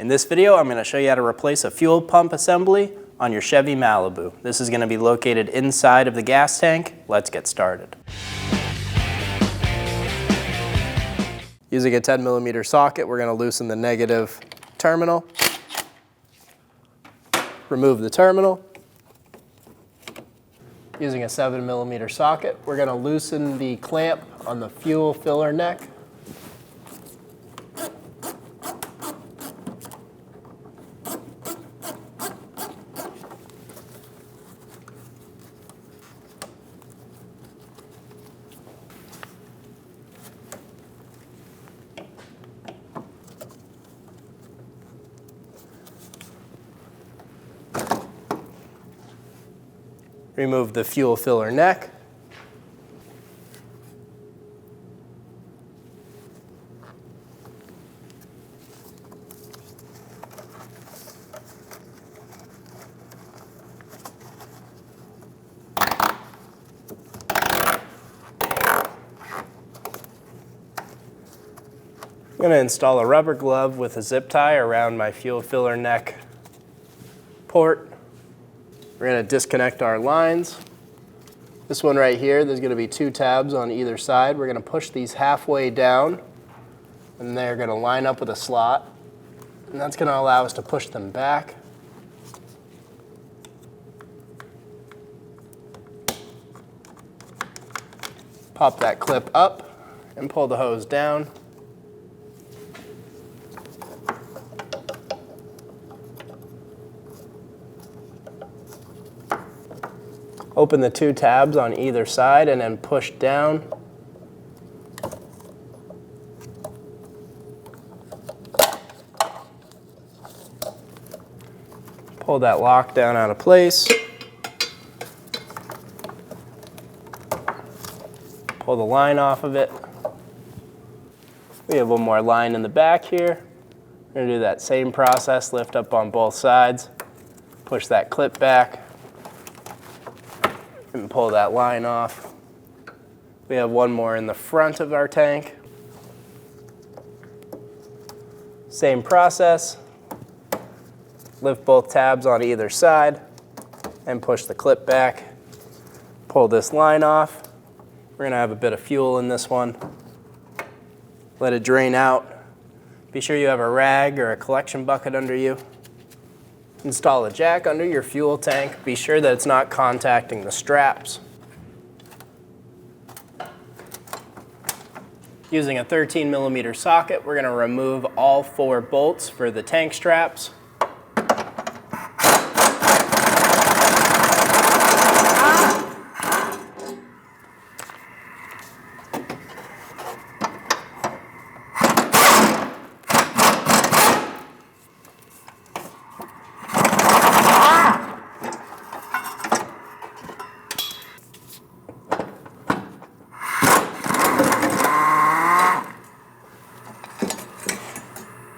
In this video, I'm going to show you how to replace a fuel pump assembly on your Chevy Malibu. This is going to be located inside of the gas tank. Let's get started. Using a 10mm socket, we're going to loosen the negative terminal. Remove the terminal. Using a 7mm socket, we're going to loosen the clamp on the fuel filler neck. Remove the fuel filler neck. I'm going to install a rubber glove with a zip tie around my fuel filler neck port. We're going to disconnect our lines. This one right here, there's going to be 2 tabs on either side. We're going to push these halfway down, and they're going to line up with a slot. And that's going to allow us to push them back. Pop that clip up and pull the hose down. Open the 2 tabs on either side and then push down. Pull that lock down out of place. Pull the line off of it. We have one more line in the back here. We're going to do that same process, lift up on both sides, push that clip back, and pull that line off. We have one more in the front of our tank. Same process. Lift both tabs on either side and push the clip back. Pull this line off. We're going to have a bit of fuel in this one. Let it drain out. Be sure you have a rag or a collection bucket under you. Install a jack under your fuel tank. Be sure that it's not contacting the straps. Using a 13mm socket, we're going to remove all 4 bolts for the tank straps.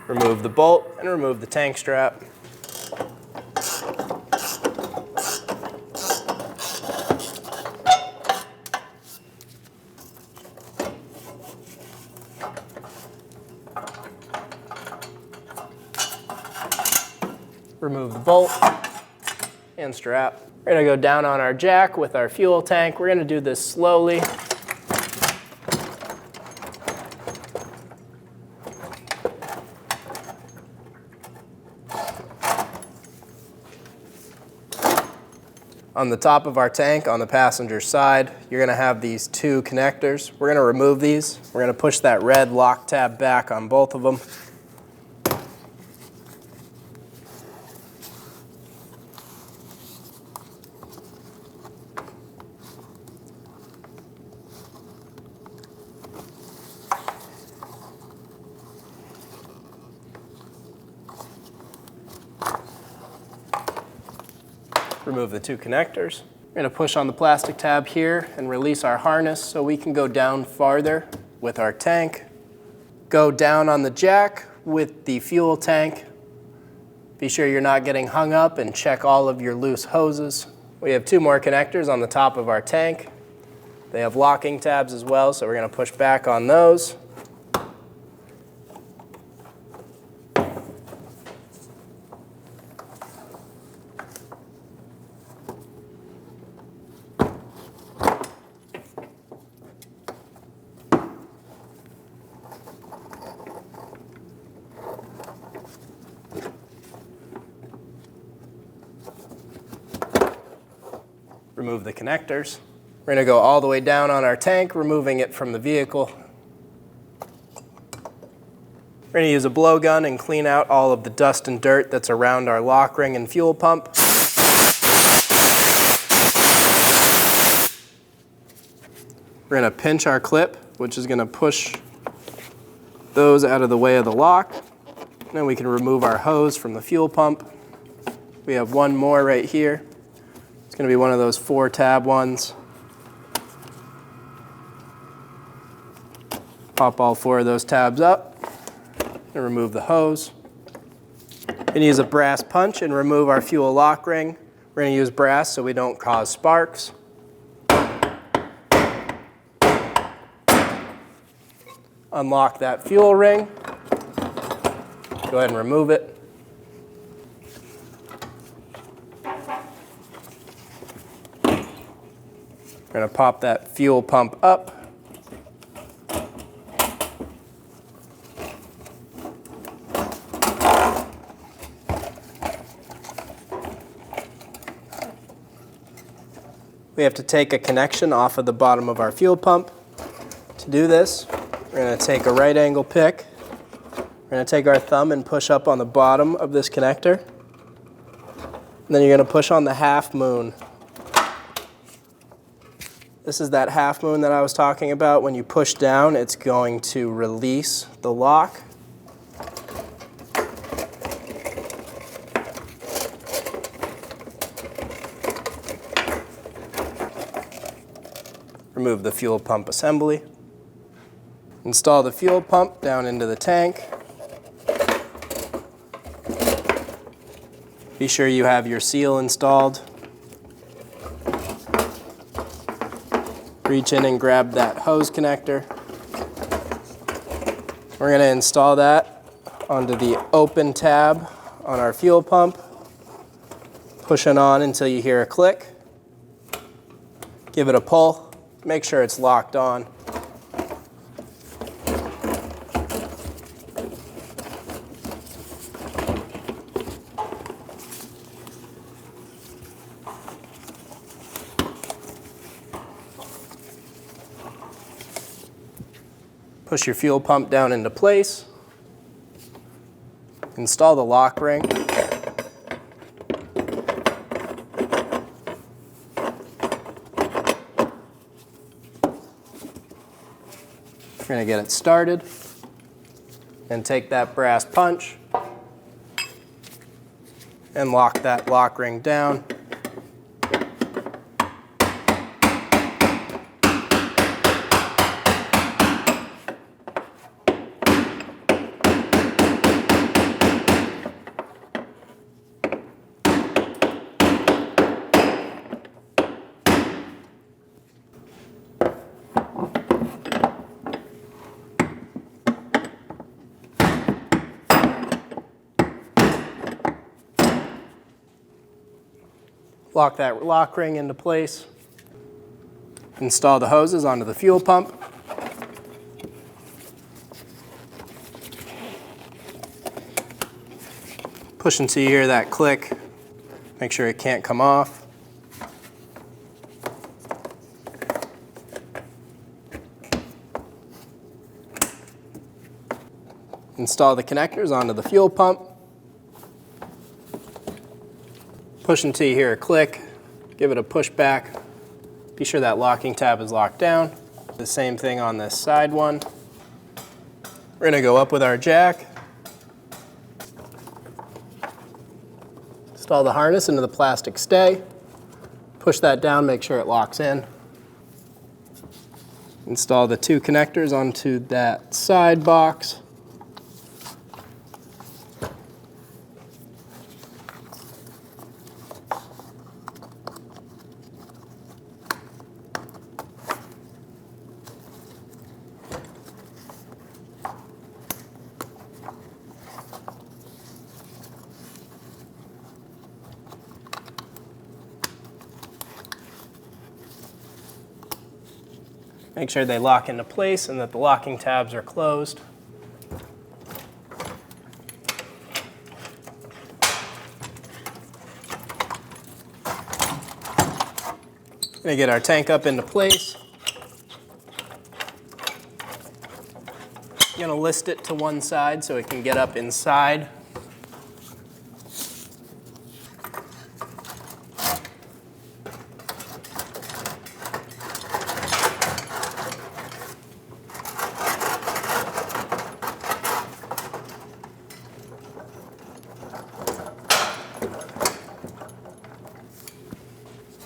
Remove the bolt and remove the tank strap. Remove the bolt and strap. We're going to go down on our jack with our fuel tank. We're going to do this slowly. On the top of our tank, on the passenger side, you're going to have these 2 connectors. We're going to remove these. We're going to push that red lock tab back on both of them. Remove the 2 connectors. We're going to push on the plastic tab here and release our harness so we can go down farther with our tank. Go down on the jack with the fuel tank. Be sure you're not getting hung up and check all of your loose hoses. We have 2 more connectors on the top of our tank. They have locking tabs as well, so we're going to push back on those. remove the connectors. We're going to go all the way down on our tank, removing it from the vehicle. We're going to use a blowgun and clean out all of the dust and dirt that's around our lock ring and fuel pump. We're going to pinch our clip, which is going to push those out of the way of the lock. And then we can remove our hose from the fuel pump. We have one more right here. It's going to be one of those 4-tab ones. Pop all 4 of those tabs up and remove the hose. And use a brass punch and remove our fuel lock ring. We're going to use brass so we don't cause sparks. Unlock that fuel ring. Go ahead and remove it. We're going to pop that fuel pump up. We have to take a connection off of the bottom of our fuel pump. To do this, we're going to take a right angle pick. We're going to take our thumb and push up on the bottom of this connector. And then you're going to push on the half moon. This is that half moon that I was talking about. When you push down, it's going to release the lock. Remove the fuel pump assembly. Install the fuel pump down into the tank. Be sure you have your seal installed. Reach in and grab that hose connector. We're going to install that onto the open tab on our fuel pump. Push it on until you hear a click. Give it a pull. Make sure it's locked on. Push your fuel pump down into place. Install the lock ring. We're going to get it started and take that brass punch and lock that lock ring down. Lock that lock ring into place. Install the hoses onto the fuel pump. Push until you hear that click. Make sure it can't come off. Install the connectors onto the fuel pump. Push until you hear a click. Give it a push back. Be sure that locking tab is locked down. The same thing on this side one. We're going to go up with our jack. Install the harness into the plastic stay. Push that down, make sure it locks in. Install the 2 connectors onto that side box. Make sure they lock into place and that the locking tabs are closed. Gonna get our tank up into place. Gonna list it to one side so it can get up inside.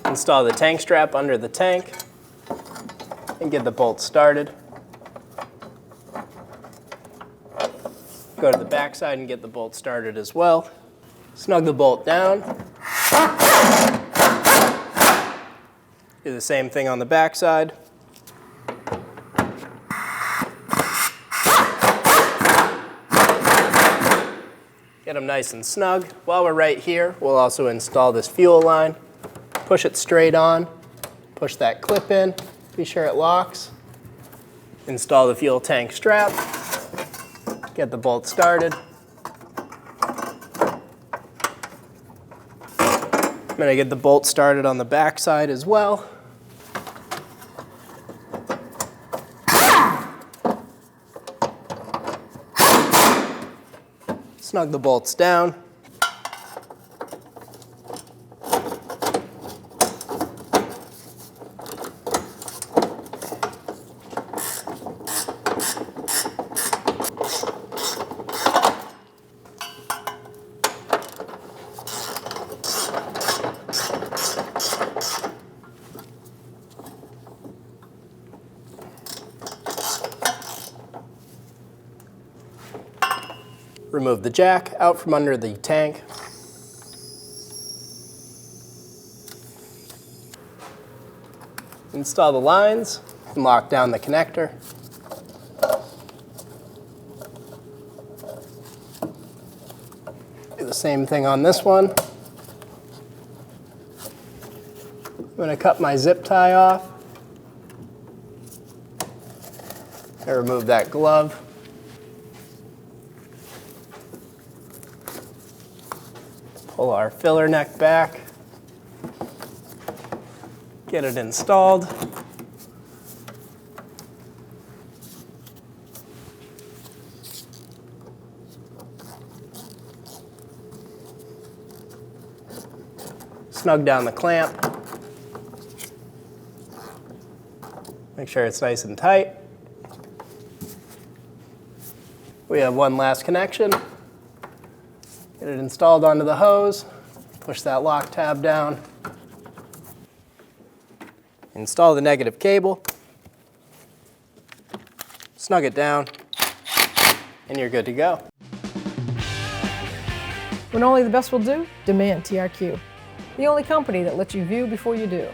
Install the tank strap under the tank and get the bolt started. Go to the back side and get the bolt started as well. Snug the bolt down. Do the same thing on the back side. Get them nice and snug. While we're right here, we'll also install this fuel line. Push it straight on, push that clip in, be sure it locks. Install the fuel tank strap, get the bolt started. I'm gonna get the bolt started on the back side as well. Snug the bolts down. Remove the jack out from under the tank. Install the lines and lock down the connector. Do the same thing on this one. I'm going to cut my zip tie off. I remove that glove. Pull our filler neck back, get it installed. Snug down the clamp. Make sure it's nice and tight. We have one last connection. Get it installed onto the hose, push that lock tab down. Install the negative cable, snug it down, and you're good to go. When only the best will do, demand TRQ. The only company that lets you view before you do.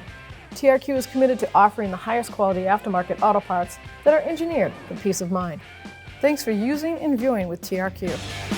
TRQ is committed to offering the highest quality aftermarket auto parts that are engineered for peace of mind. Thanks for using and viewing with TRQ.